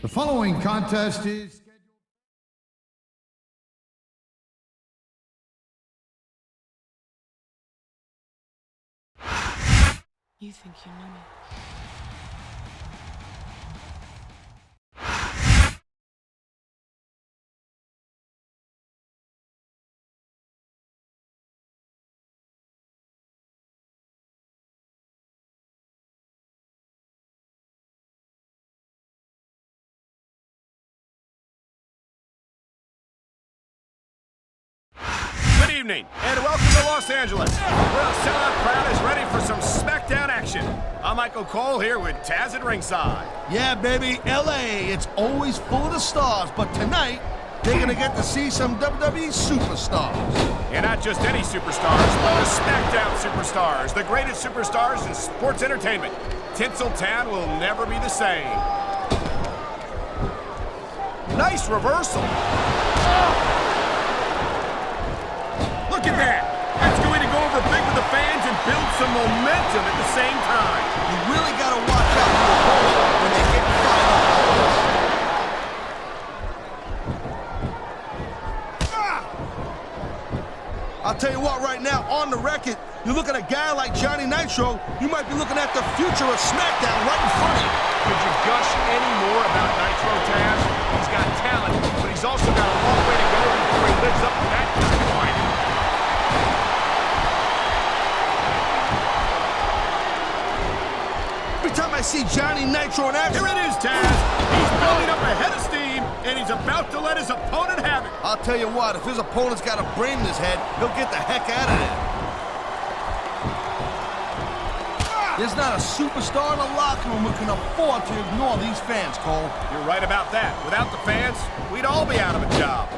The following contest is... You think you know me? Good evening, and welcome to Los Angeles, where the sellout crowd is ready for some SmackDown action. I'm Michael Cole here with Taz at ringside. Yeah, baby, L.A., it's always full of the stars, but tonight, they're gonna get to see some WWE superstars. And not just any superstars, but the SmackDown superstars, the greatest superstars in sports entertainment. Tinseltown will never be the same. Nice reversal. Look at that! That's going to go over big with the fans and build some momentum at the same time. You really gotta watch out for your opponent when they get fired up like this. I'll tell you what, right now, on the record, you look at a guy like Johnny Nitro, you might be looking at the future of SmackDown right in front of you. Could you gush any more about Nitro, Taz? He's got talent, but he's also got a long way to go before he lives up to that point. Every time I see Johnny Nitro in action... Here it is, Taz. He's building up a head of steam, and he's about to let his opponent have it. I'll tell you what, if his opponent's got a brain in his head, he'll get the heck out of there. There's not a superstar in the locker room who can afford to ignore these fans, Cole. You're right about that. Without the fans, we'd all be out of a job.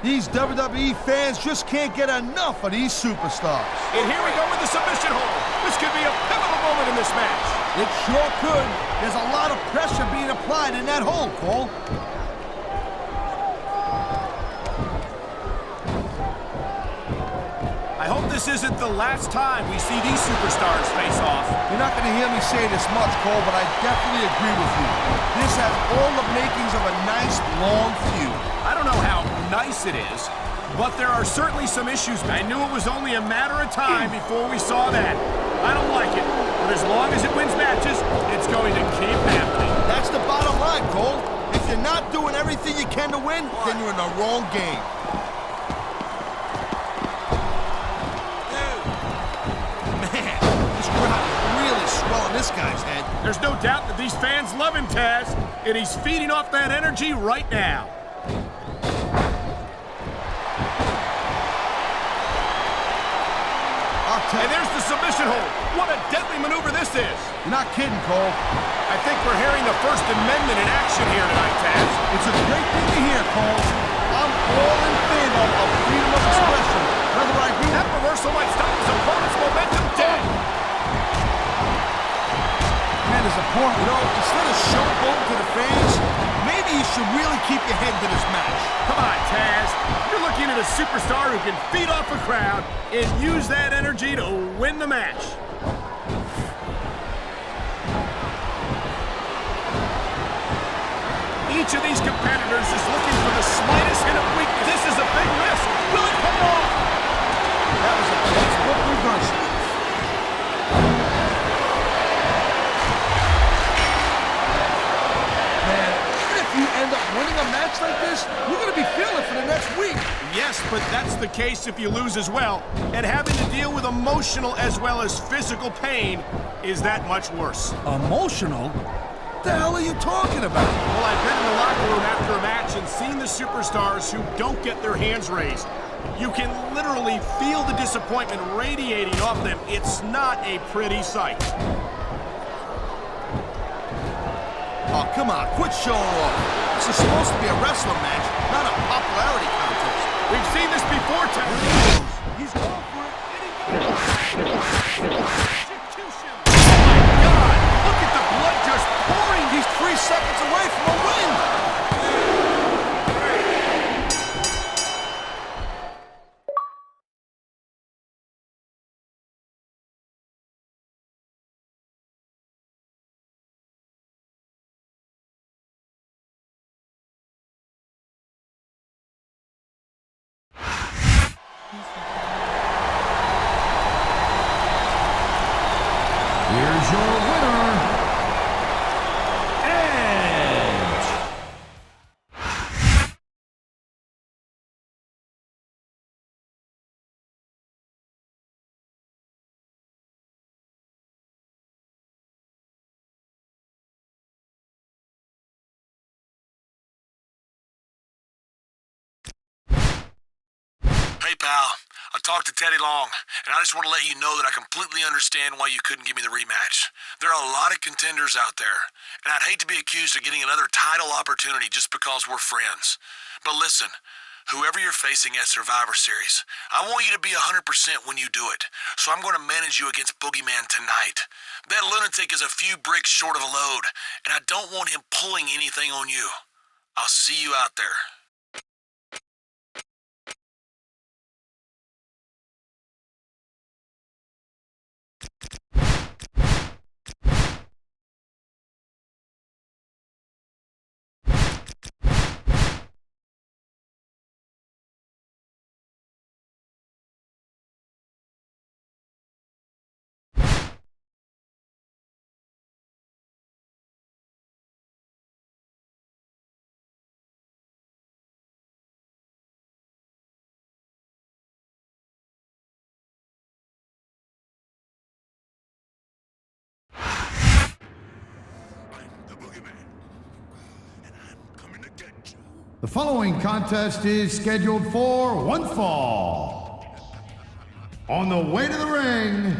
These WWE fans just can't get enough of these superstars. And here we go with the submission hold. This could be a pivotal moment in this match. It sure could. There's a lot of pressure being applied in that hold, Cole. I hope this isn't the last time we see these superstars face off. You're not going to hear me say this much, Cole, but I definitely agree with you. This has all the makings of a nice, long feud. I don't know how nice it is, but there are certainly some issues. I knew it was only a matter of time before we saw that. I don't like it, but as long as it wins matches, it's going to keep happening. That's the bottom line, Cole. If you're not doing everything you can to win, then you're in the wrong game. Man, this crowd is really swelling this guy's head. There's no doubt that these fans love him, Taz, and he's feeding off that energy right now. And there's the submission hold. What a deadly maneuver this is. You're not kidding, Cole. I think we're hearing the First Amendment in action here tonight, Taz. It's a great thing to hear, Cole. I'm all in favor of freedom of expression. Whether I agree... That reversal might stop his opponent's momentum dead. Man, his opponent, instead of showboating to the fans, maybe you should really keep your head to this match. Come on, Taz. You're looking at a superstar who can feed off a crowd and use that energy to win the match. Each of these competitors is looking for the slightest hint of weakness. This is a big risk. Will it come off? That was a textbook reversal. Man, even if you end up winning a match like this, you're going to be feeling it for the next week. Yes, but that's the case if you lose as well. And having to deal with emotional as well as physical pain is that much worse. Emotional? What the hell are you talking about? Well, I've been in the locker room after a match and seen the superstars who don't get their hands raised. You can literally feel the disappointment radiating off them. It's not a pretty sight. Oh, come on, quit showing off. This is supposed to be a wrestling match, not a popularity contest. We've seen this before, Ted. He's going for it. Execution. Oh, my God. Look at the blood just pouring. He's 3 seconds away from a win. your winner, Edge. Hey, pal. I talked to Teddy Long, and I just want to let you know that I completely understand why you couldn't give me the rematch. There are a lot of contenders out there, and I'd hate to be accused of getting another title opportunity just because we're friends. But listen, whoever you're facing at Survivor Series, I want you to be 100% when you do it, so I'm going to manage you against Boogeyman tonight. That lunatic is a few bricks short of a load, and I don't want him pulling anything on you. I'll see you out there. The following contest is scheduled for one fall. On the way to the ring,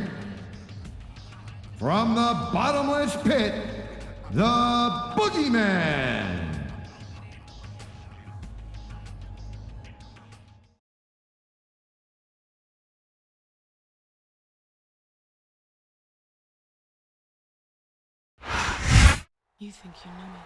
from the bottomless pit, the Boogeyman. You think you know me.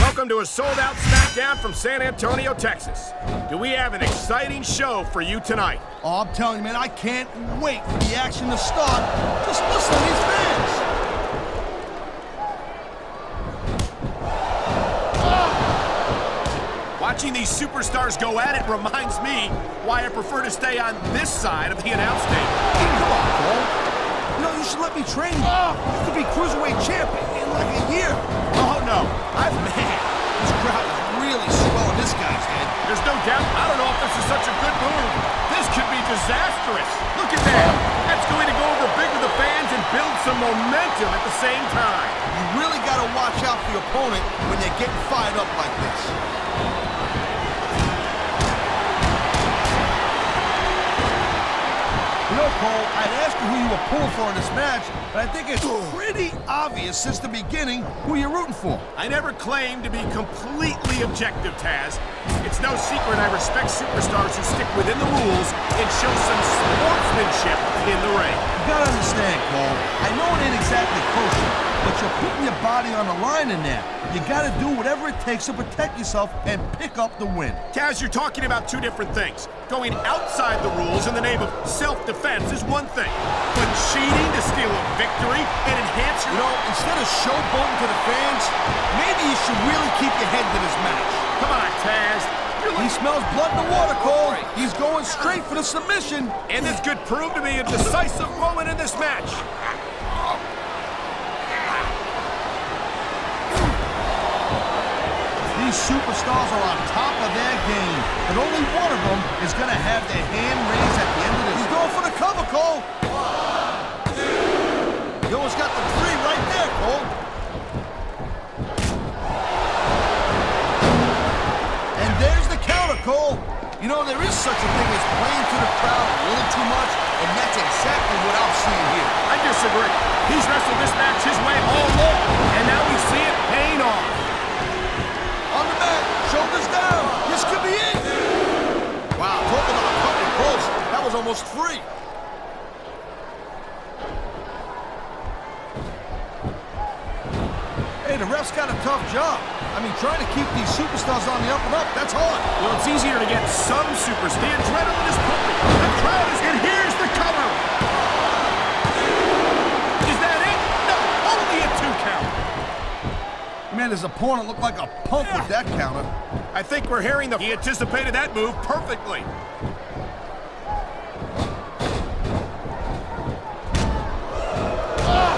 Welcome to a sold-out SmackDown from San Antonio, Texas. Do we have an exciting show for you tonight? Oh, I'm telling you, man, I can't wait for the action to start. Just listen to these fans. Watching these superstars go at it reminds me why I prefer to stay on this side of the announce table. Come on, Cole. You know, you should let me train you. You could be Cruiserweight champion in like a year. Oh, no. Man, This crowd is really swelling this guy's head. there's no doubt. I don't know if this is such a good move. This could be disastrous. Look at that. That's going to go over big with the fans and build some momentum at the same time. You really got to watch out for your opponent when they're getting fired up like this. You know, Cole, I'd ask you who you were pulling for in this match, but I think it's pretty obvious since the beginning who you're rooting for. I never claimed to be completely objective, Taz. It's no secret I respect superstars who stick within the rules and show some sportsmanship in the ring. You gotta understand, Cole, I know it ain't exactly kosher, but you're putting your body on the line in there. You gotta do whatever it takes to protect yourself and pick up the win. Taz, you're talking about two different things. Going outside the rules in the name of self-defense is one thing, but cheating to steal a victory and enhance your... You know, instead of showboating to the fans, maybe you should really keep your head to this match. Come on, Taz. He smells blood in the water, Cole. He's going straight for the submission. And this could prove to be a decisive moment in this match. These superstars are on top of their game, but only one of them is going to have their hand raised at the end of this. He's going for the cover, Cole. 1, 2. You almost got the 3 right there, Cole. And there's the counter, Cole. You know, there is such a thing as playing to the crowd a little too much, and that's exactly what I'm seeing here. I disagree. He's wrestled this match his way all along, and now we see it paying off. On the mat, shoulders down. This could be it. Wow, talk about cutting it close. That was almost 3. Hey, the ref's got a tough job. I mean, trying to keep these superstars on the up and up, that's hard. Well, it's easier to get some supers. The adrenaline is pumping. The crowd is... And here's the cover. Is that it? No, only a 2 count. Man, his opponent looked like a punk with that counter. I think we're hearing the... He anticipated that move perfectly.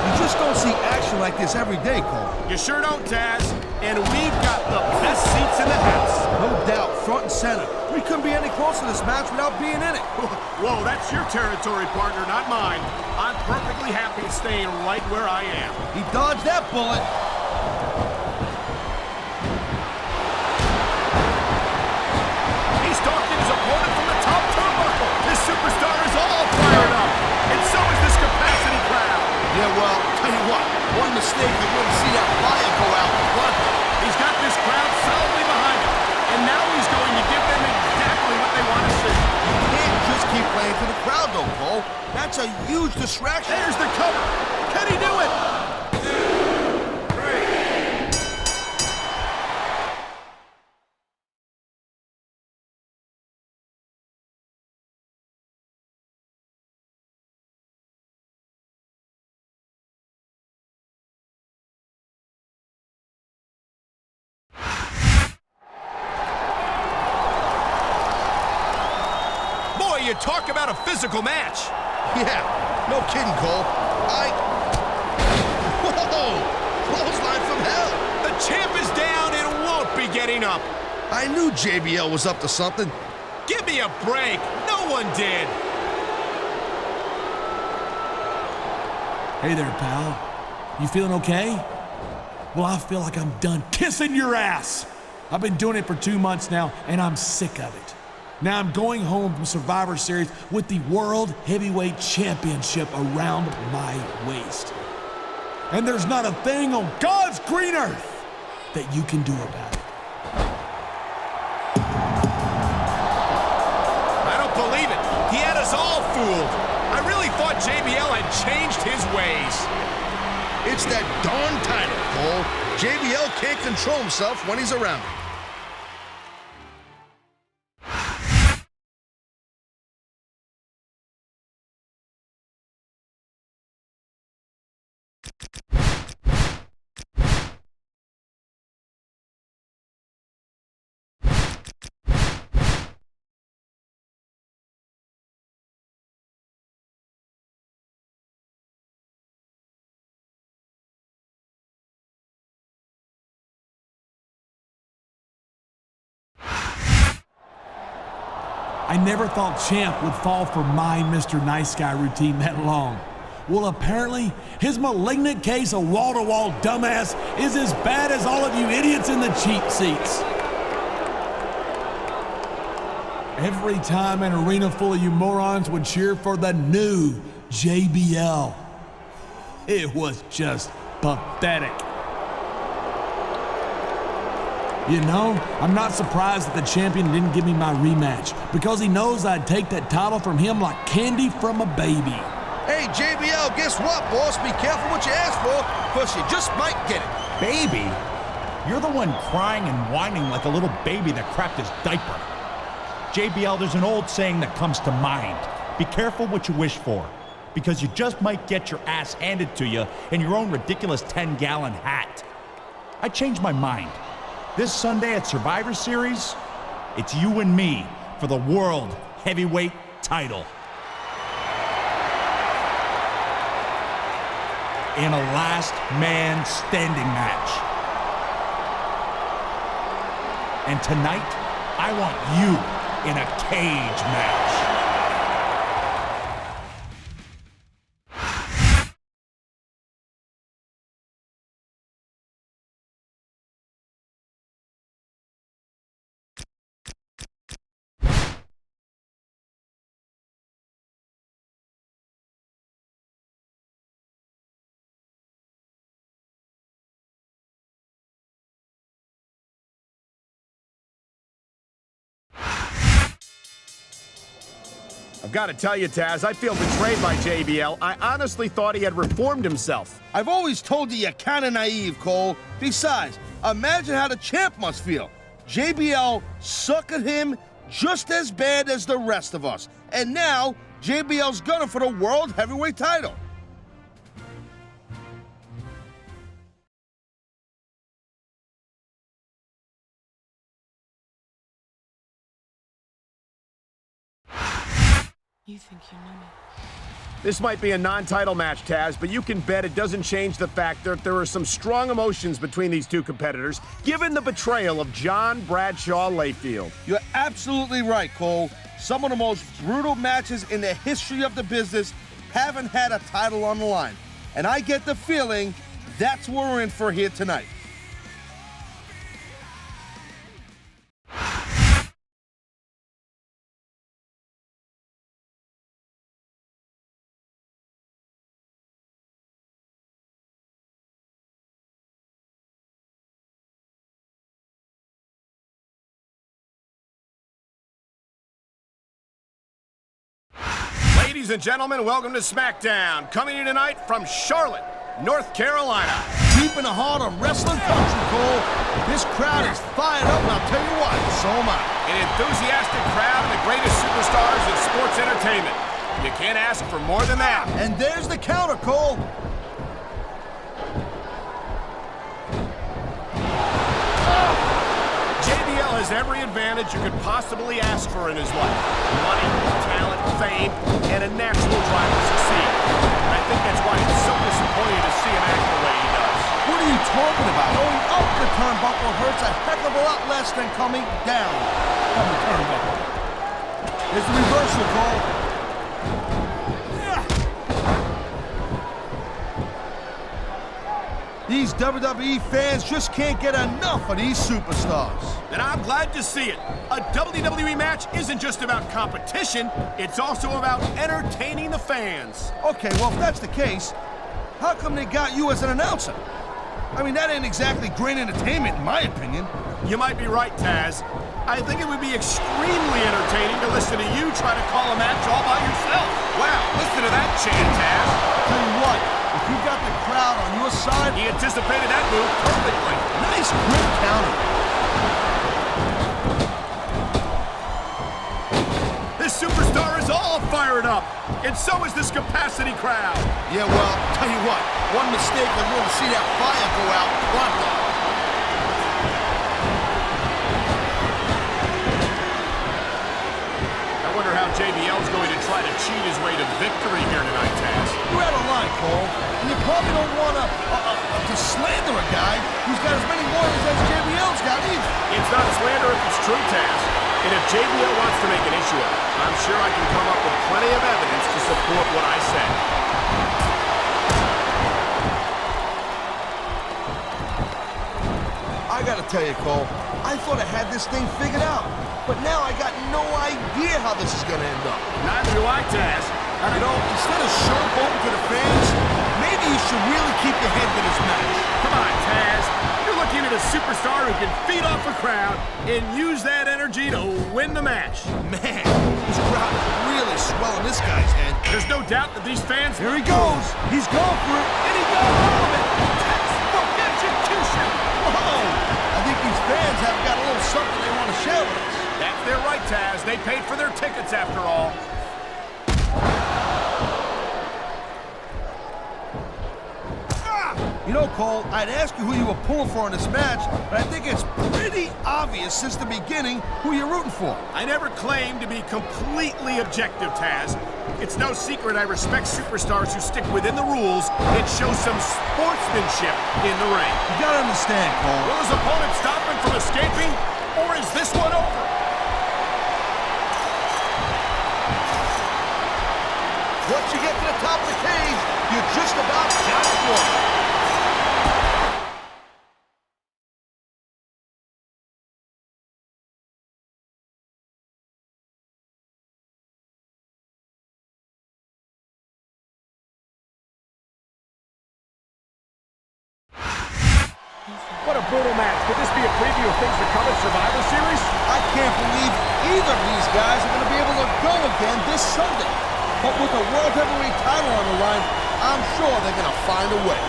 You just don't see action like this every day, Cole. You sure don't, Taz. And we've got the best seats in the house. No doubt, front and center. We couldn't be any closer to this match without being in it. Whoa, that's your territory, partner, not mine. I'm perfectly happy staying right where I am. He dodged that bullet. He's stalking his opponent from the top turnbuckle. This superstar is all fired up. And so is this capacity crowd. Yeah, well, tell you what, one mistake you wouldn't see that fire go out in front. He's got this crowd solidly behind him. And now he's going to give them exactly what they want to see. You can't just keep playing to the crowd, though, Cole. That's a huge distraction. There's the cover. Can he do it? You talk about a physical match. Yeah, no kidding, Cole. Whoa! Clothesline from hell. The champ is down and won't be getting up. I knew JBL was up to something. Give me a break. No one did. Hey there, pal. You feeling okay? Well, I feel like I'm done kissing your ass. I've been doing it for 2 months now, and I'm sick of it. Now I'm going home from Survivor Series with the World Heavyweight Championship around my waist. And there's not a thing on God's green earth that you can do about it. I don't believe it. He had us all fooled. I really thought JBL had changed his ways. It's that darn title, Cole. JBL can't control himself when he's around it. I never thought Champ would fall for my Mr. Nice Guy routine that long. Well, apparently, his malignant case of wall-to-wall dumbass is as bad as all of you idiots in the cheap seats. Every time an arena full of you morons would cheer for the new JBL, it was just pathetic. You know, I'm not surprised that the champion didn't give me my rematch, because he knows I'd take that title from him like candy from a baby. Hey, JBL, guess what, boss? Be careful what you ask for, because you just might get it. Baby? You're the one crying and whining like a little baby that crapped his diaper. JBL, there's an old saying that comes to mind. Be careful what you wish for, because you just might get your ass handed to you in your own ridiculous 10-gallon hat. I changed my mind. This Sunday at Survivor Series, it's you and me for the World Heavyweight title. In a last man standing match. And tonight, I want you in a cage match. I've got to tell you, Taz, I feel betrayed by JBL. I honestly thought he had reformed himself. I've always told you you're kind of naive, Cole. Besides, imagine how the champ must feel. JBL suckered him just as bad as the rest of us. And now, JBL's gunning for the World Heavyweight title. You think you know me. This might be a non-title match, Taz, but you can bet it doesn't change the fact that there are some strong emotions between these two competitors, given the betrayal of John Bradshaw Layfield. You're absolutely right, Cole. Some of the most brutal matches in the history of the business haven't had a title on the line. And I get the feeling that's what we're in for here tonight. Ladies and gentlemen, welcome to SmackDown. Coming in tonight from Charlotte, North Carolina. Deep in the heart of wrestling country, Cole. This crowd is fired up, and I'll tell you what, so am I. An enthusiastic crowd and the greatest superstars in sports entertainment. You can't ask for more than that. And there's the counter, Cole. JBL has every advantage you could possibly ask for in his life. Money, talent, fame, and a natural drive to succeed. And I think that's why he's so disappointed to see him act the way he does. What are you talking about? Going up the turnbuckle hurts a heck of a lot less than coming down from the turnbuckle. Here's the reversal, Cole. These WWE fans just can't get enough of these superstars. And I'm glad to see it. A WWE match isn't just about competition, it's also about entertaining the fans. Okay, well, if that's the case, how come they got you as an announcer? I mean, that ain't exactly great entertainment, in my opinion. You might be right, Taz. I think it would be extremely entertaining to listen to you try to call a match all by yourself. Wow, listen to that chant, Taz. Tell you what, if you got the crowd on your side... He anticipated that move perfectly. Nice quick counter. This superstar is all fired up, and so is this capacity crowd. Yeah, well, tell you what, one mistake and we'll see that fire go out pronto. I wonder how JBL's going to try to cheat his way to victory here tonight, Taz. You're out of line, Cole, and you probably don't want to slander a guy who's got as many warriors as JBL's got either. It's not slander if it's true, Taz. And if JBL wants to make an issue of it, I'm sure I can come up with plenty of evidence to support what I said. I gotta tell you, Cole, I thought I had this thing figured out, but now I got no idea how this is gonna end up. Neither do I, Taz. You know, instead of showboating to the fans, maybe you should really keep your head to this match. Come on, Taz. You're looking at a superstar who can feed off a crowd and use that energy to win the match. Man, this crowd is really swelling this guy's head. There's no doubt that these fans... Here he goes. He's going for it. And he got all of it. Textbook execution. Whoa. I think these fans have got a little something they want to share with us. That's their right, Taz. They paid for their tickets after all. You know, Cole, I'd ask you who you were pulling for in this match, but I think it's pretty obvious since the beginning who you're rooting for. I never claimed to be completely objective, Taz. It's no secret I respect superstars who stick within the rules and show some sportsmanship in the ring. You gotta understand, Cole. Will his opponent stop him from escaping, or is this one over? Once you get to the top of the cage, you're just about down to one. You think What a brutal match. Could this be a preview of things to come at Survivor Series? I can't believe either of these guys are going to be able to go again this Sunday. But with the World Heavyweight title on the line, I'm sure they're going to find a way.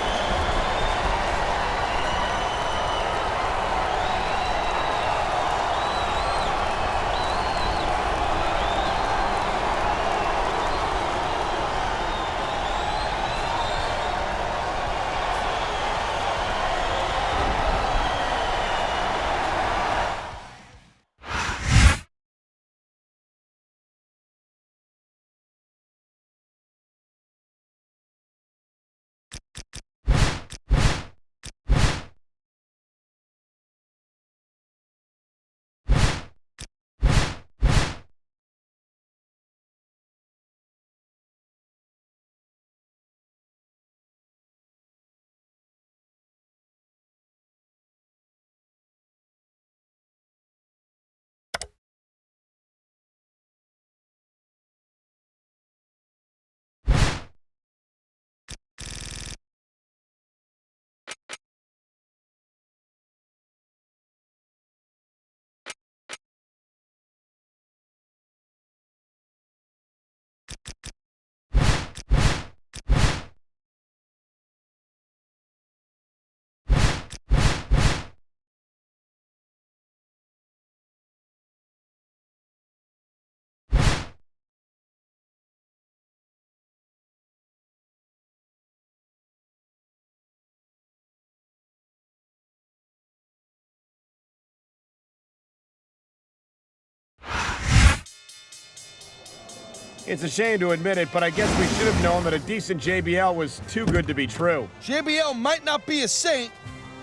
It's a shame to admit it, but I guess we should have known that a decent JBL was too good to be true. JBL might not be a saint,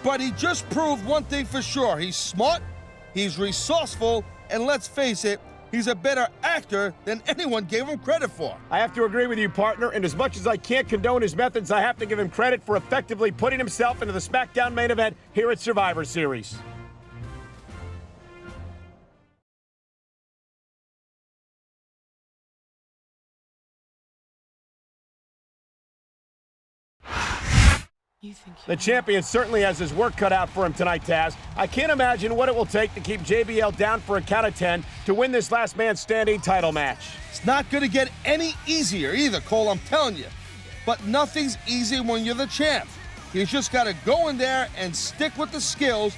but he just proved one thing for sure. He's smart, he's resourceful, and let's face it, he's a better actor than anyone gave him credit for. I have to agree with you, partner, and as much as I can't condone his methods, I have to give him credit for effectively putting himself into the SmackDown main event here at Survivor Series. You think you The champion certainly has his work cut out for him tonight, Taz. I can't imagine what it will take to keep JBL down for a count of 10 to win this last man standing title match. It's not going to get any easier either, Cole, I'm telling you. But nothing's easy when you're the champ. He's just got to go in there and stick with the skills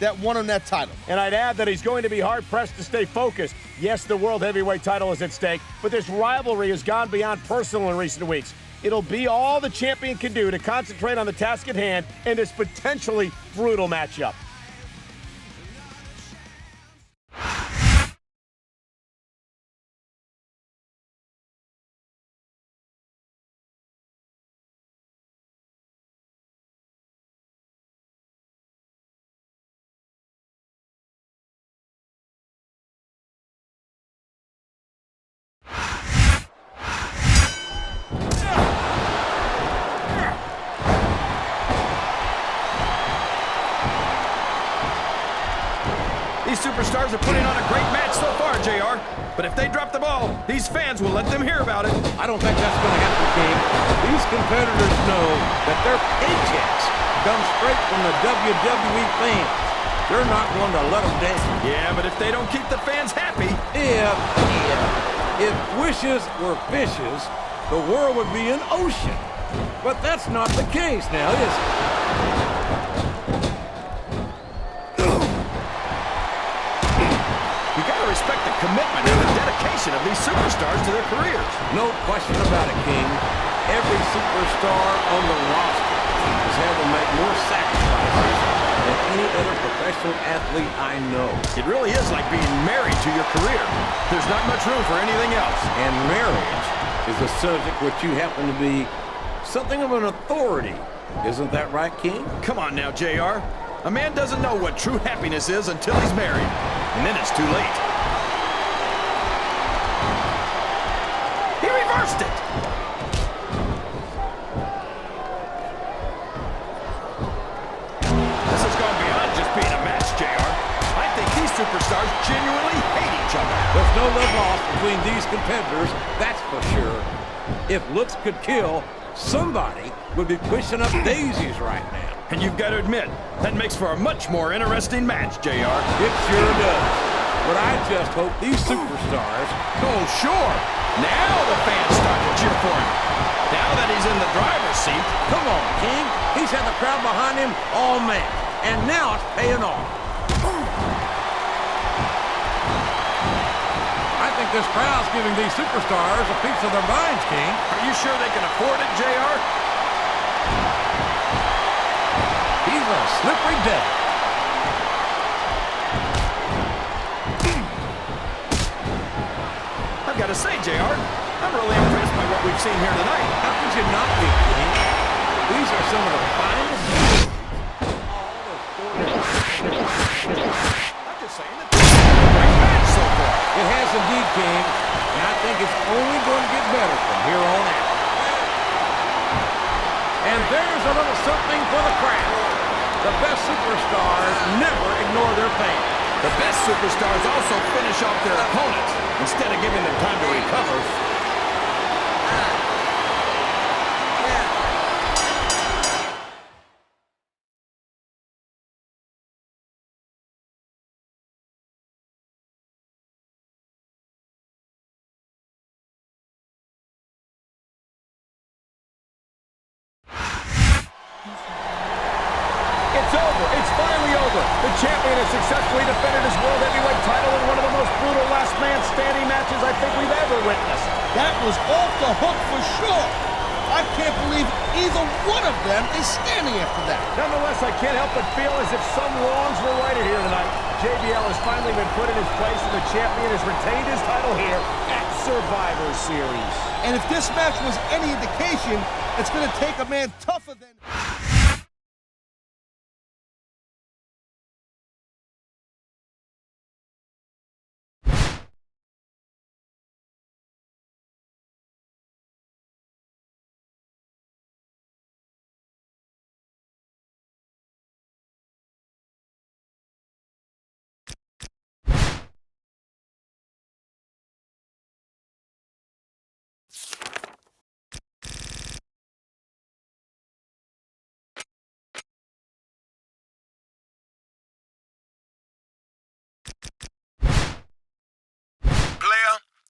that won him that title. And I'd add that he's going to be hard-pressed to stay focused. Yes, the World Heavyweight title is at stake, but this rivalry has gone beyond personal in recent weeks. It'll be all the champion can do to concentrate on the task at hand in this potentially brutal matchup. These superstars are putting on a great match so far, JR. But if they drop the ball, these fans will let them hear about it. I don't think that's going to happen, King. These competitors know that their paychecks come straight from the WWE fans. They're not going to let them down. Yeah, but if they don't keep the fans happy... If wishes were fishes, the world would be an ocean. But that's not the case now, is it? You gotta respect the commitment and the dedication of these superstars to their careers. No question about it, King. Every superstar on the roster has had to make more sacrifices than any other professional athlete I know. It really is like being married to your career. There's not much room for anything else. And marriage is a subject which you happen to be something of an authority. Isn't that right, King? Come on now, JR. A man doesn't know what true happiness is until he's married. And then it's too late. He reversed it! This has gone beyond just being a match, JR. I think these superstars genuinely hate each other. There's no love lost between these competitors, that's for sure. If looks could kill, somebody would be pushing up daisies right now. And you've got to admit, that makes for a much more interesting match, JR. It sure does. But I just hope these superstars... Oh, sure. Now the fans start to cheer for him. Now that he's in the driver's seat. Come on, King. He's had the crowd behind him all match. And now it's paying off. I think this crowd's giving these superstars a piece of their minds, King. Are you sure they can afford it, JR? He's a slippery devil. I've got to say, JR, I'm really impressed by what we've seen here tonight. How could you not be, King? These are some of the finest... I'm just saying that this is a great match so far. It has indeed, King. And I think it's only going to get better from here on out. And there's a little something for the crowd. The best superstars never ignore their fans. The best superstars also finish off their opponents instead of giving them time to recover. It's over. It's finally over. The champion has successfully defended his World Heavyweight title in one of the most brutal last man standing matches I think we've ever witnessed. That was off the hook for sure. I can't believe either one of them is standing after that. Nonetheless, I can't help but feel as if some wrongs were righted here tonight. JBL has finally been put in his place, and the champion has retained his title here at Survivor Series. And if this match was any indication, it's going to take a man tougher than...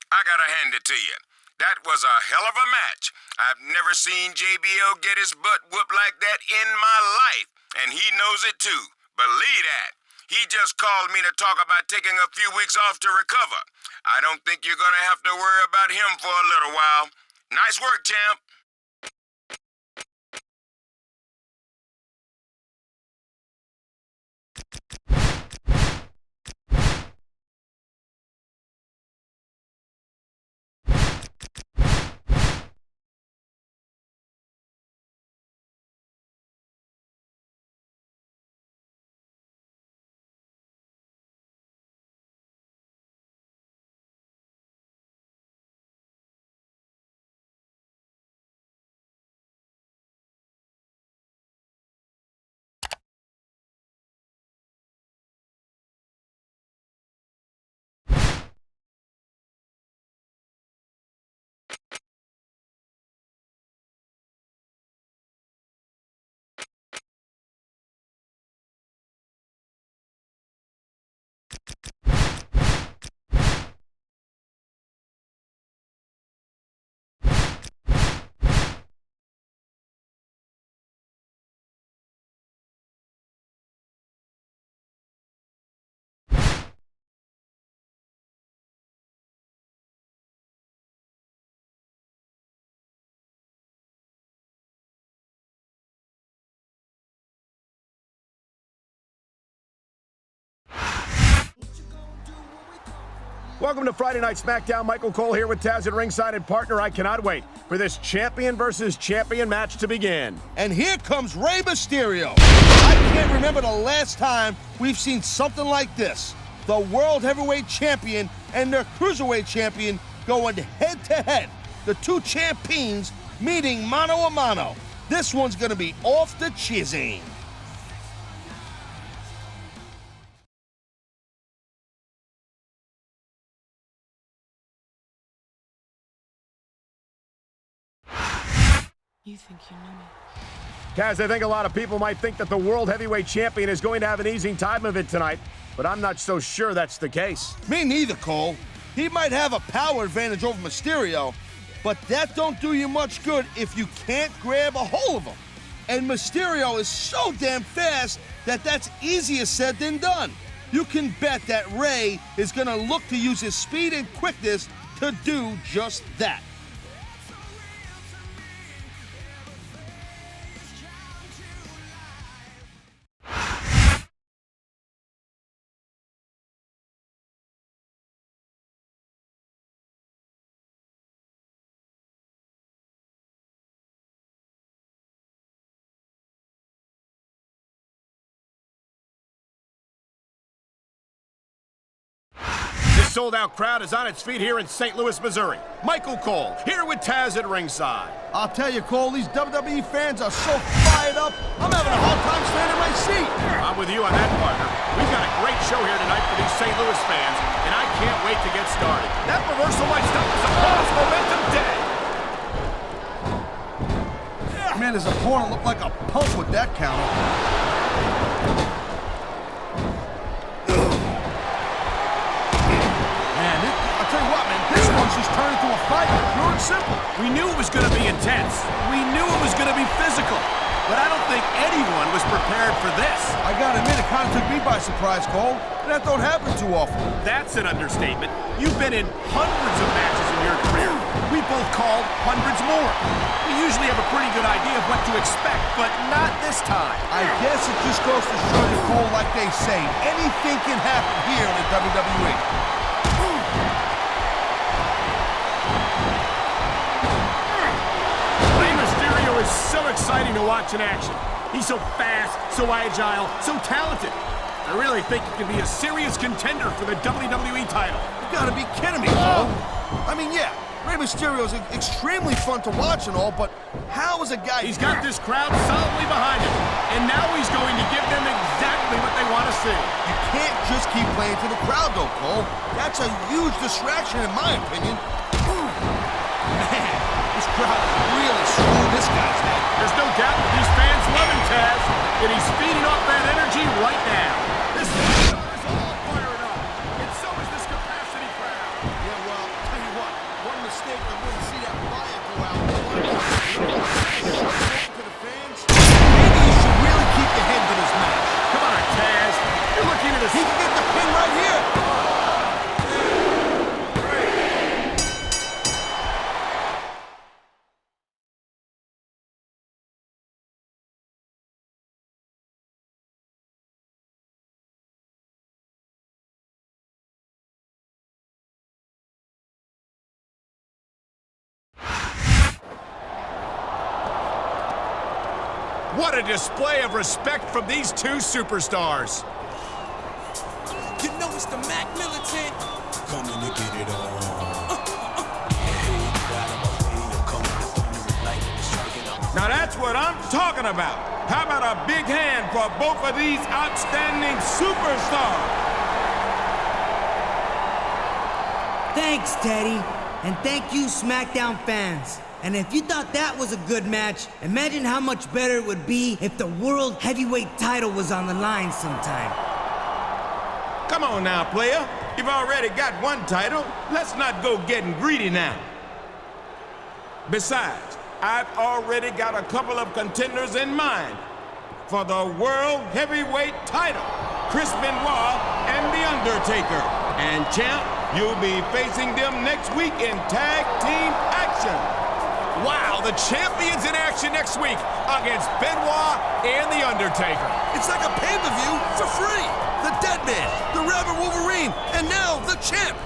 I gotta hand it to you. That was a hell of a match. I've never seen JBL get his butt whooped like that in my life, and he knows it too. Believe that. He just called me to talk about taking a few weeks off to recover. I don't think you're gonna have to worry about him for a little while. Nice work, champ. Welcome to Friday Night SmackDown. Michael Cole here with Taz at ringside, and partner, I cannot wait for this champion versus champion match to begin. And here comes Rey Mysterio. I can't remember the last time we've seen something like this. The World Heavyweight Champion and the Cruiserweight Champion going head-to-head. The two champions meeting mano a mano. This one's going to be off the chisel. You think you know me? Taz, I think a lot of people might think that the World Heavyweight Champion is going to have an easy time of it tonight, but I'm not so sure that's the case. Me neither, Cole. He might have a power advantage over Mysterio, but that don't do you much good if you can't grab a hold of him. And Mysterio is so damn fast that that's easier said than done. You can bet that Rey is gonna look to use his speed and quickness to do just that. This sold-out crowd is on its feet here in St. Louis, Missouri. Michael Cole, here with Taz at ringside. I'll tell you, Cole, these WWE fans are so fired up, I'm having a hard time staying in my seat. I'm with you on that, partner. We've got a great show here tonight for these St. Louis fans, and I can't wait to get started. That reversal might stop his opponent's momentum dead. Man, his opponent looked like a punk with that counter. I'll tell you what, man, this one's just turned into a fight, pure and simple. We knew it was going to be intense. We knew it was going to be physical. But I don't think anyone was prepared for this. I gotta admit, it kind of took me by surprise, Cole. That don't happen too often. That's an understatement. You've been in hundreds of matches in your career. We both called hundreds more. We usually have a pretty good idea of what to expect, but not this time. I guess it just goes to show you, Cole, like they say, anything can happen here in the WWE. Is so exciting to watch in action. He's so fast, so agile, so talented. I really think he could be a serious contender for the WWE title. You gotta be kidding me, Cole. I mean, yeah, Rey Mysterio's extremely fun to watch and all, but how is a guy... He's got this crowd solidly behind him, and now he's going to give them exactly what they want to see. You can't just keep playing to the crowd, though, Cole. That's a huge distraction, in my opinion. Man, this crowd is really screwing this guy's head. There's no doubt that these fans love him, Taz, and he's feeding off that energy right now. This crowd is all fired up, and so is this capacity crowd. Yeah, well, tell you what, one mistake we wouldn't see that fire go out. To the fans, maybe you should really keep your head to this match. Come on, Taz. You're looking at a... He can get the pin right here. What a display of respect from these two superstars. You know it's the Mac Militant. Coming to get it on. Now that's what I'm talking about. How about a big hand for both of these outstanding superstars? Thanks, Teddy. And thank you, SmackDown fans. And if you thought that was a good match, imagine how much better it would be if the World Heavyweight title was on the line sometime. Come on now, player. You've already got one title. Let's not go getting greedy now. Besides, I've already got a couple of contenders in mind for the World Heavyweight title. Chris Benoit and The Undertaker. And champ, you'll be facing them next week in tag team action. Wow, the champions in action next week against Benoit and The Undertaker. It's like a pay-per-view for free. The Dead Man, the Rabbit Wolverine, and now the champ.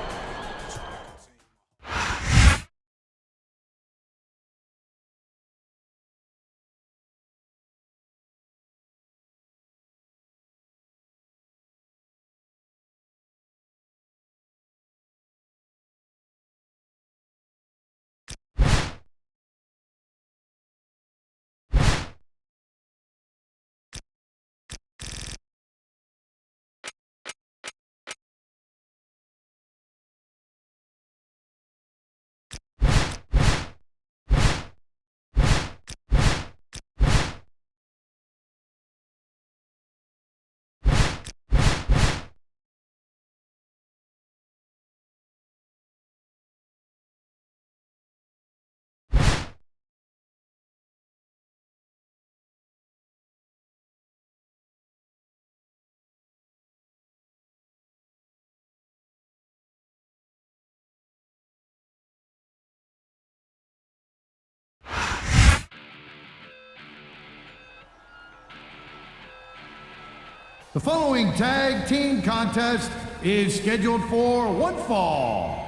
The following tag team contest is scheduled for one fall.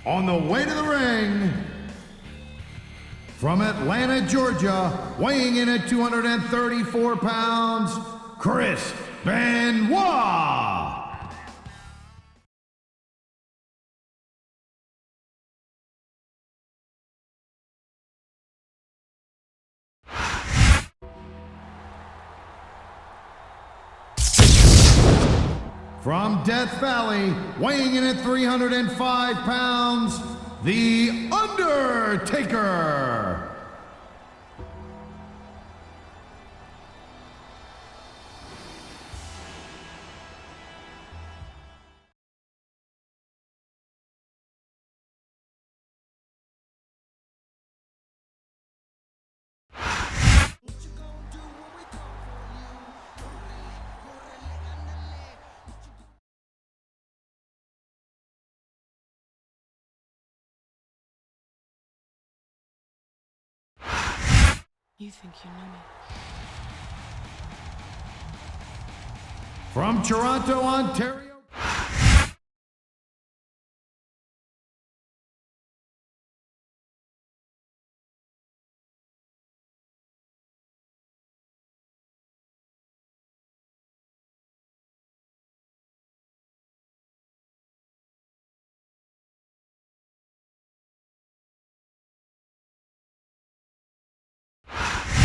On the way to the ring, from Atlanta, Georgia, weighing in at 234 pounds, Chris Benoit. From Death Valley, weighing in at 305 pounds, The Undertaker. You think you know me? From Toronto, Ontario.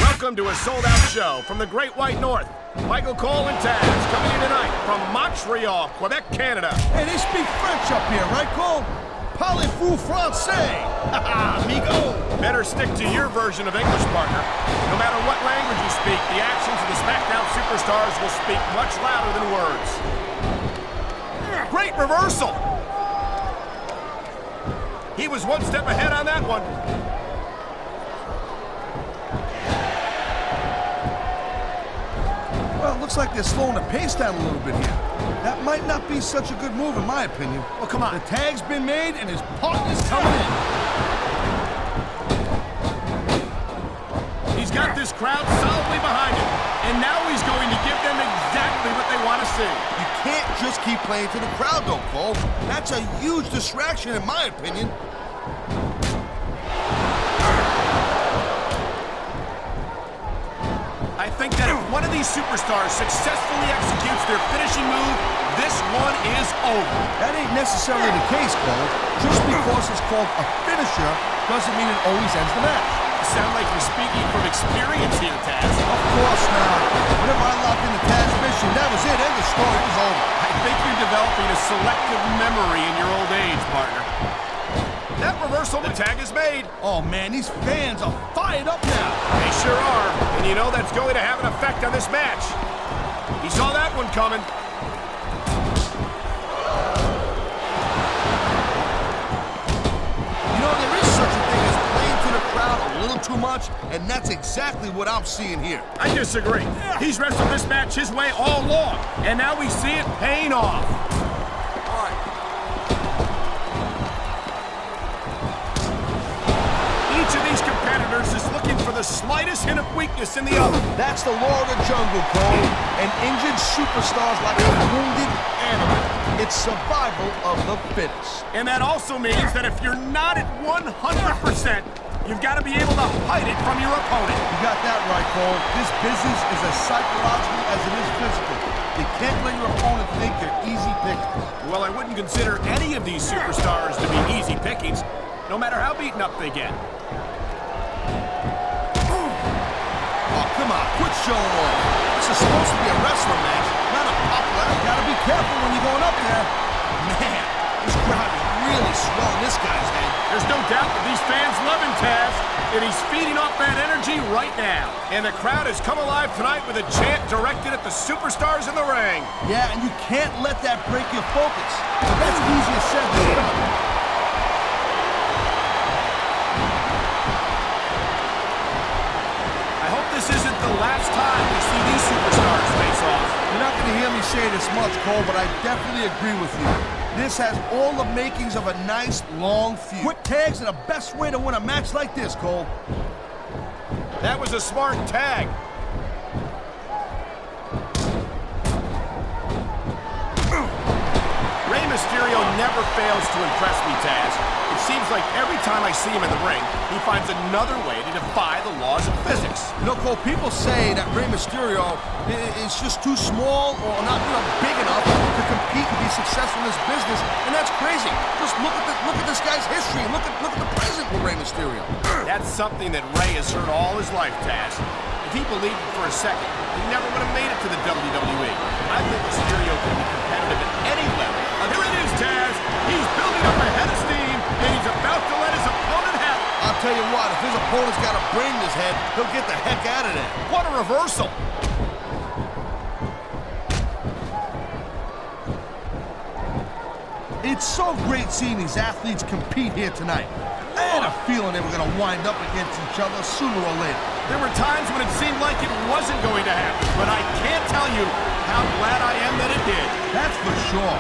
Welcome to a sold-out show from the Great White North. Michael Cole and Taz coming in tonight from Montreal, Quebec, Canada. Hey, they speak French up here, right, Cole? Parlez-vous français? Haha, amigo! Better stick to your version of English, partner. No matter what language you speak, the actions of the SmackDown superstars will speak much louder than words. Great reversal! He was one step ahead on that one. Well, it looks like they're slowing the pace down a little bit here. That might not be such a good move, in my opinion. Well, come on. The tag's been made, and his partner's coming in. He's got this crowd solidly behind him, and now he's going to give them exactly what they want to see. You can't just keep playing to the crowd, though, Cole. That's a huge distraction, in my opinion. I think that if one of these superstars successfully executes their finishing move, this one is over. That ain't necessarily the case, Cole. Just because it's called a finisher doesn't mean it always ends the match. You sound like you're speaking from experience here, Taz. Of course not. Whenever I locked in the Taz mission, that was it, and the story was over. I think you're developing a selective memory in your old age, partner. That reversal, the tag is made. Oh, man, these fans are fired up now. They sure are, and you know that's going to have an effect on this match. He saw that one coming. You know, there is such a thing as playing to the crowd a little too much, and that's exactly what I'm seeing here. I disagree. Yeah. He's wrestled this match his way all along, and now we see it paying off. All right. Each of these competitors is looking for the slightest hint of weakness in the other. That's the law of the jungle, Cole. And injured superstars like a wounded animal. It's survival of the fittest. And that also means that if you're not at 100%, you've got to be able to hide it from your opponent. You got that right, Cole. This business is as psychological as it is physical. You can't let your opponent think you're easy pickings. Well, I wouldn't consider any of these superstars to be easy pickings, no matter how beaten up they get. Oh, come on, quit showing off. This is supposed to be a wrestling match, not a pop ladder. Gotta be careful when you're going up there. Man, this crowd is really swelling this guy's head. There's no doubt that these fans love him, Taz, and he's feeding off that energy right now. And the crowd has come alive tonight with a chant directed at the superstars in the ring. Yeah, and you can't let that break your focus. But that's easier said than done. This isn't the last time we see these superstars face off. You're not going to hear me say this much, Cole, but I definitely agree with you. This has all the makings of a nice, long feud. Quick tags are the best way to win a match like this, Cole. That was a smart tag. Mysterio never fails to impress me, Taz. It seems like every time I see him in the ring, he finds another way to defy the laws of physics. You know, Cole, people say that Rey Mysterio is just too small or not, big enough to compete and be successful in this business, and that's crazy. Just look at this guy's history and look at the present with Rey Mysterio. That's something that Rey has heard all his life, Taz. If he believed it for a second, he never would have made it to the WWE. I think Mysterio can be competitive at any level. Here it is, Taz. He's building up a head of steam, and he's about to let his opponent have it. I'll tell you what, if his opponent's got a brain in his head, he'll get the heck out of there. What a reversal. It's so great seeing these athletes compete here tonight. I had a feeling they were going to wind up against each other sooner or later. There were times when it seemed like it wasn't going to happen, but I can't tell you how glad I am that it did. That's for sure.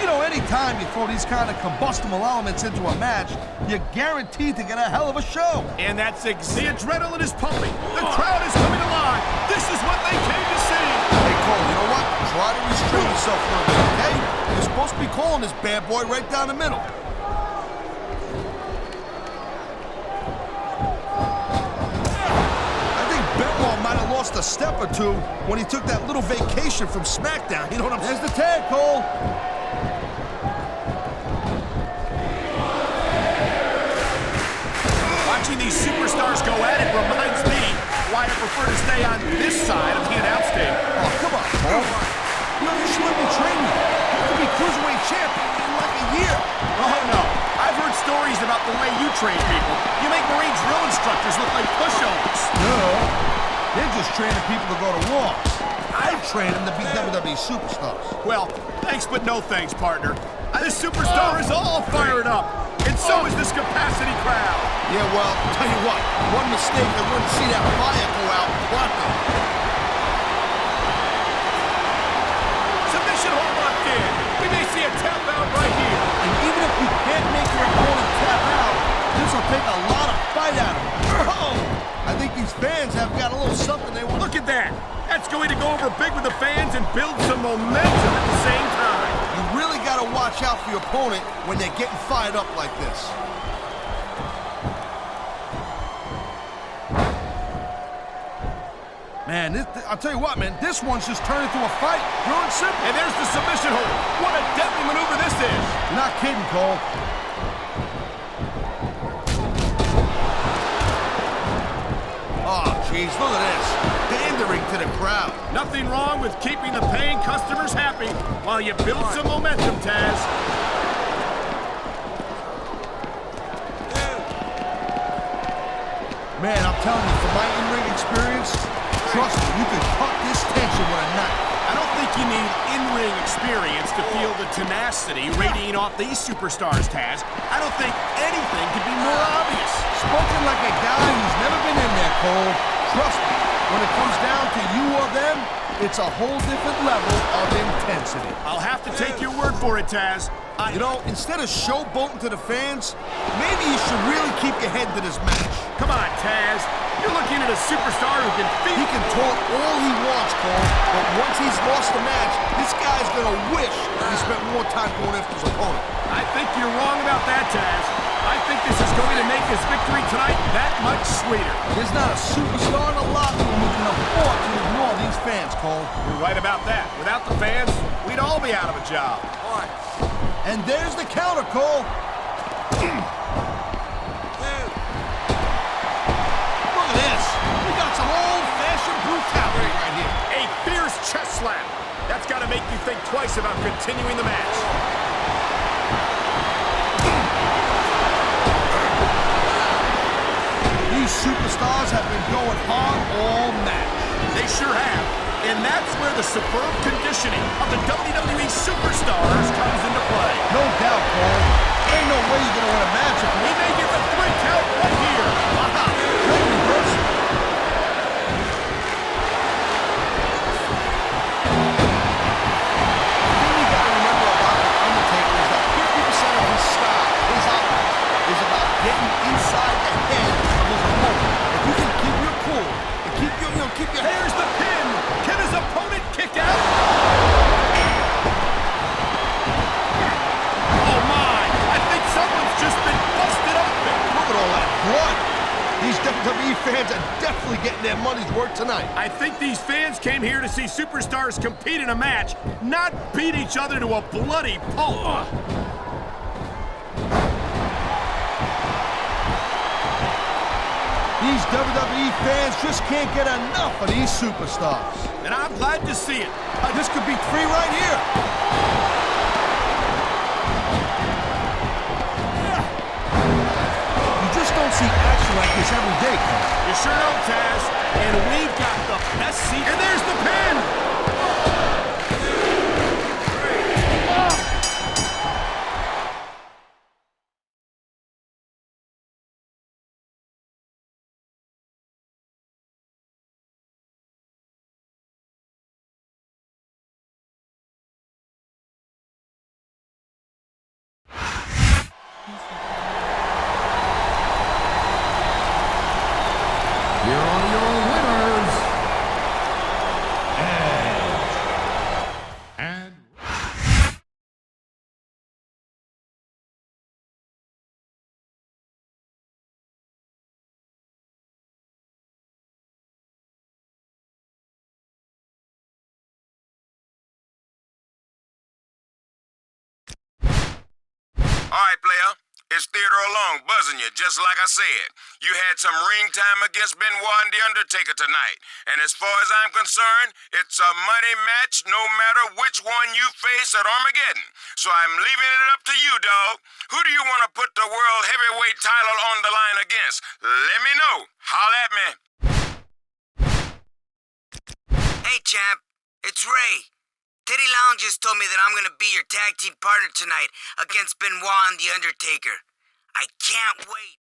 You know, anytime you throw these kind of combustible elements into a match, you're guaranteed to get a hell of a show. And that's the adrenaline is pumping. The crowd is coming alive. This is what they came to see. Hey, Cole, you know what? Try to restrain yourself a little bit, okay? You're supposed to be calling this bad boy right down the middle. Might have lost a step or two when he took that little vacation from SmackDown. You know what I'm saying? There's the tag, Cole. Watching these superstars go at it reminds me why I prefer to stay on this side of the announce table. Oh, come on, Cole. You should let me train you. You could be Cruiserweight champ in like a year. Oh, no. I've heard stories about the way you train people. You make Marine drill instructors look like pushovers. No. They're just training people to go to war. I train them to be WWE superstars. Well, thanks but no thanks, partner. This superstar is all fired up. And so is this capacity crowd. Yeah, well, tell you what. One mistake, they wouldn't see that fire go out pronto. Submission hold locked in. We may see a tap out right here. And even if you can't make your opponent tap out, this will take a lot of fight out of him. Whoa! I think these fans have got a little something they want. Look at that. That's going to go over big with the fans and build some momentum at the same time. You really got to watch out for your opponent when they're getting fired up like this. Man, I'll tell you what, man, this one's just turned into a fight, pure and simple. And there's the submission hold. What a deadly maneuver this is. You're not kidding, Cole. Oh, jeez, look at this. Pandering to the crowd. Nothing wrong with keeping the paying customers happy while you build some momentum, Taz. Man, I'm telling you, from my in-ring experience, trust me, you can cut this tension with a knife. I don't think you need in-ring experience to feel the tenacity radiating off these superstars, Taz. I don't think anything could be more obvious. Spoken like a guy who's never been in there, Cole. Trust me, when it comes down to you or them, it's a whole different level of intensity. I'll have to take your word for it, Taz. You know, instead of showboating to the fans, maybe you should really keep your head to this match. Come on, Taz. You're looking at a superstar who can He can talk all he wants, Cole, but once he's lost the match, this guy's gonna wish he spent more time going after his opponent. I think you're wrong about that, Taz. I think this is going to make his victory tonight that much sweeter. There's not a superstar in the locker room who can afford to ignore these fans, Cole. You're right about that. Without the fans, we'd all be out of a job. And there's the counter, Cole. Look at this. We got some old-fashioned brutality right here. A fierce chest slap. That's got to make you think twice about continuing the match. These superstars have been going hard all match. They sure have. And that's where the superb conditioning of the WWE superstars comes into play. No doubt, Cole. Ain't no way you're going to win a match if he may get the 3 count right here. Aha! Great reversal. The thing you got to remember about The Undertaker is that 50% of his style, his output, is about getting inside the head of his opponent. If you can keep your cool and keep your There's the pin. Can his opponent kick out? These WWE fans are definitely getting their money's worth tonight. I think these fans came here to see superstars compete in a match, not beat each other to a bloody pulp. These WWE fans just can't get enough of these superstars. And I'm glad to see it. This could be 3 right here. You just don't see action like this every day, Ken. You sure don't, Taz. And we've got the best seat. And there's the pin! Here are your winners, Edge and All right, player. It's Theodore Long buzzing you, just like I said. You had some ring time against Benoit and The Undertaker tonight. And as far as I'm concerned, it's a money match no matter which one you face at Armageddon. So I'm leaving it up to you, dawg. Who do you want to put the World Heavyweight title on the line against? Let me know. Holla at me. Hey, champ. It's Ray. Teddy Long just told me that I'm gonna be your tag team partner tonight against Benoit and The Undertaker. I can't wait.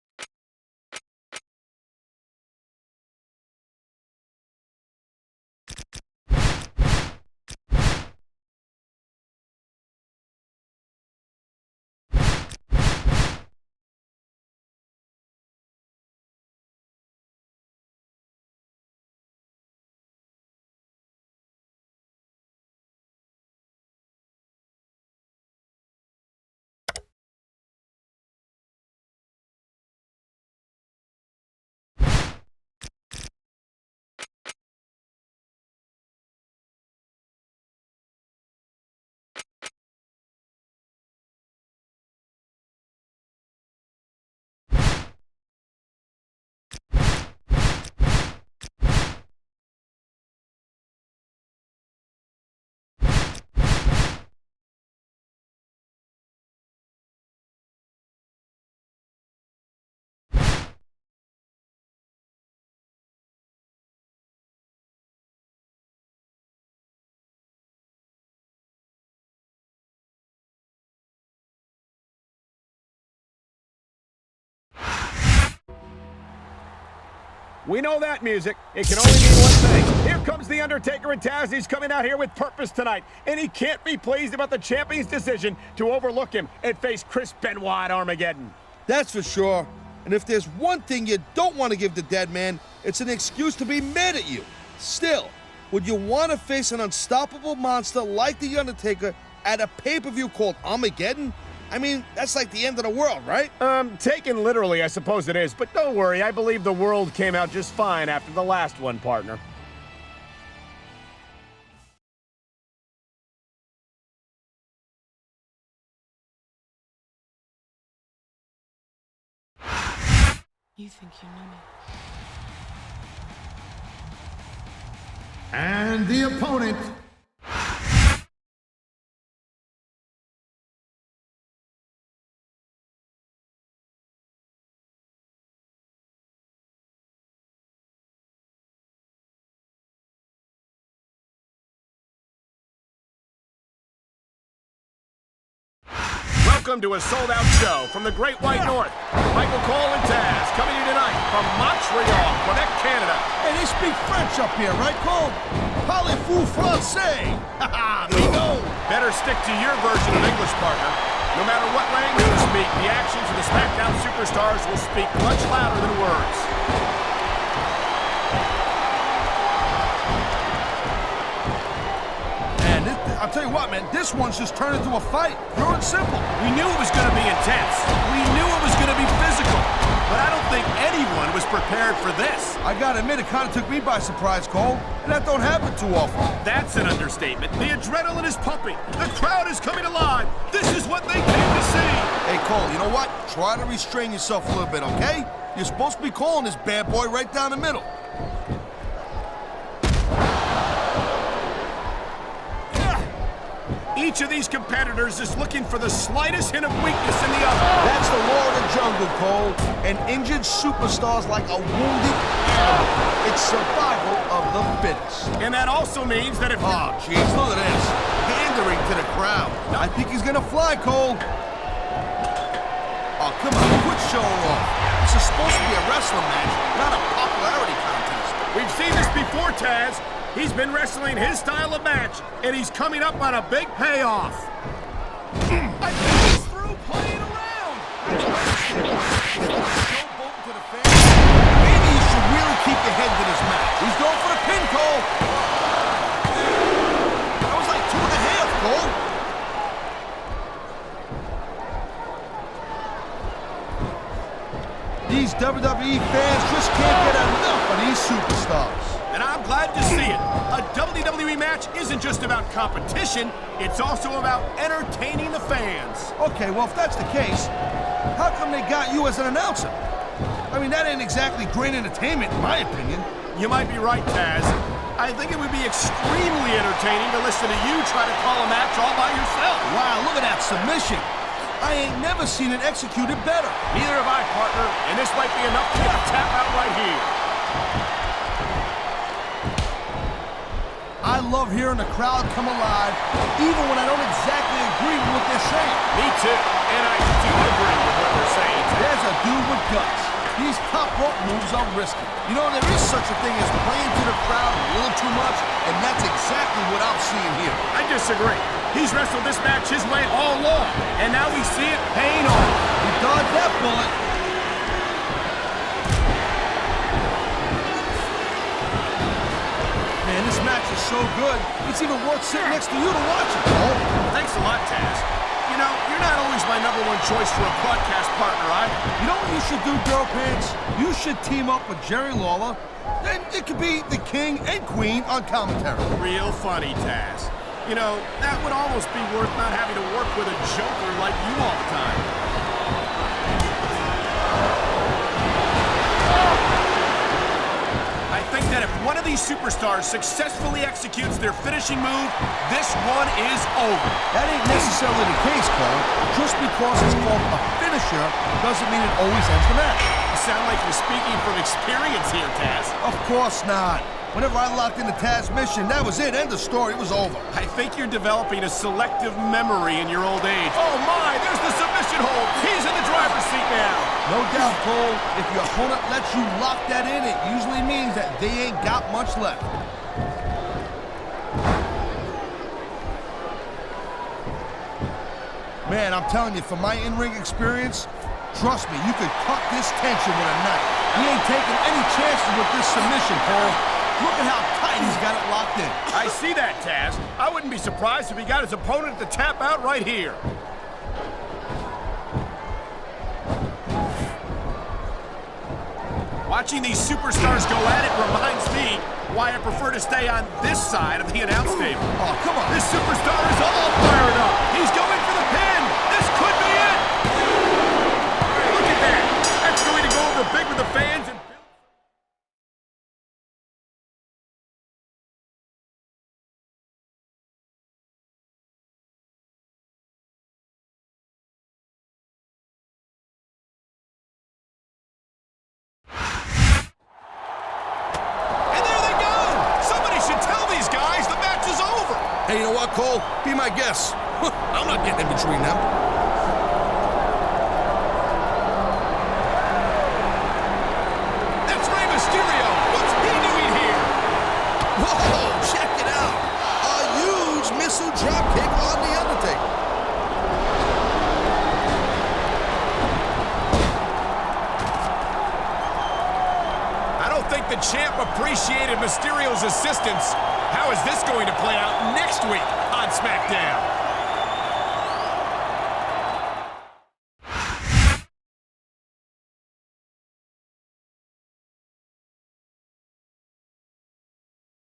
We know that music. It can only mean one thing. Here comes The Undertaker, and Taz. He's coming out here with purpose tonight. And he can't be pleased about the champion's decision to overlook him and face Chris Benoit at Armageddon. That's for sure. And if there's one thing you don't want to give the dead man, it's an excuse to be mad at you. Still, would you want to face an unstoppable monster like The Undertaker at a pay-per-view called Armageddon? I mean, that's like the end of the world, right? Taken literally, I suppose it is. But don't worry, I believe the world came out just fine after the last one, partner. You think you know me? And the opponent, Welcome to a sold-out show from the Great White North. Michael Cole and Taz coming to you tonight from Montreal, Quebec, Canada. Hey, they speak French up here, right, Cole? Parlez-vous français? Haha, we know. Better stick to your version of English, partner. No matter what language you speak, the actions of the SmackDown superstars will speak much louder than words. I'll tell you what, man, this one's just turned into a fight. Pure and simple. We knew it was going to be intense. We knew it was going to be physical. But I don't think anyone was prepared for this. I gotta admit, it kind of took me by surprise, Cole, and that don't happen too often. That's an understatement. The adrenaline is pumping. The crowd is coming alive. This is what they came to see. Hey, Cole, you know what? Try to restrain yourself a little bit, okay? You're supposed to be calling this bad boy right down the middle. Each of these competitors is looking for the slightest hint of weakness in the other. That's the law of the jungle, Cole. And injured superstars like a wounded animal. It's survival of the fittest. And that also means that if... Oh, jeez, look at this. Pandering to the crowd. I think he's gonna fly, Cole. Oh, come on, quit showing off. This is supposed to be a wrestling match, not a popularity contest. We've seen this before, Taz. He's been wrestling his style of match, and he's coming up on a big payoff. I think he's through playing around. Maybe you should really keep your head to this match. He's going for the pin, Cole. That was like 2.5, Cole. These WWE fans just can't get enough of these superstars. And I'm glad to see it. A WWE match isn't just about competition, it's also about entertaining the fans. Okay, well, if that's the case, how come they got you as an announcer? I mean, that ain't exactly great entertainment, in my opinion. You might be right, Taz. I think it would be extremely entertaining to listen to you try to call a match all by yourself. Wow, look at that submission. I ain't never seen it executed better. Neither have I, partner, and this might be enough to tap out right here. I love hearing the crowd come alive, even when I don't exactly agree with what they're saying. Me too, and I do agree with what they're saying. There's a dude with guts. These top rope moves are risky. You know, there is such a thing as playing to the crowd a little too much, and that's exactly what I'm seeing here. I disagree. He's wrestled this match his way all along, and now we see it paying off. He dodged that bullet. Man, this match is so good, it's even worth sitting next to you to watch it, Cole. Thanks a lot, Taz. You know, you're not always my #1 choice for a broadcast partner, You know what you should do, Girl Pants? You should team up with Jerry Lawler, and it could be the king and queen on commentary. Real funny, Taz. You know, that would almost be worth not having to work with a joker like you all the time. I think that if one of these superstars successfully executes their finishing move, this one is over. That ain't necessarily the case, Cole. Just because it's called a finisher doesn't mean it always ends the match. You sound like you're speaking from experience here, Taz. Of course not. Whenever I locked into Taz's mission, that was it. End of story. It was over. I think you're developing a selective memory in your old age. Oh my, there's the submission hold. He's in the driver's seat now. No doubt, Cole. If your opponent lets you lock that in, it usually means that they ain't got much left. Man, I'm telling you, from my in-ring experience, trust me, you could cut this tension with a knife. He ain't taking any chances with this submission, Cole. Look at how tight he's got it locked in. I see that, Taz. I wouldn't be surprised if he got his opponent to tap out right here. Watching these superstars go at it reminds me why I prefer to stay on this side of the announce table. Oh, come on. This superstar is all fired up. He's going for the pin. This could be it. Look at that. That's going to go over big with the fans. And hey, you know what, Cole? Be my guest. I'm not getting in between them. that's Rey Mysterio. What's he doing here? Whoa, check it out. A huge missile dropkick on The Undertaker. I don't think the champ appreciated Mysterio's assistance. How is this going to play out next week on SmackDown?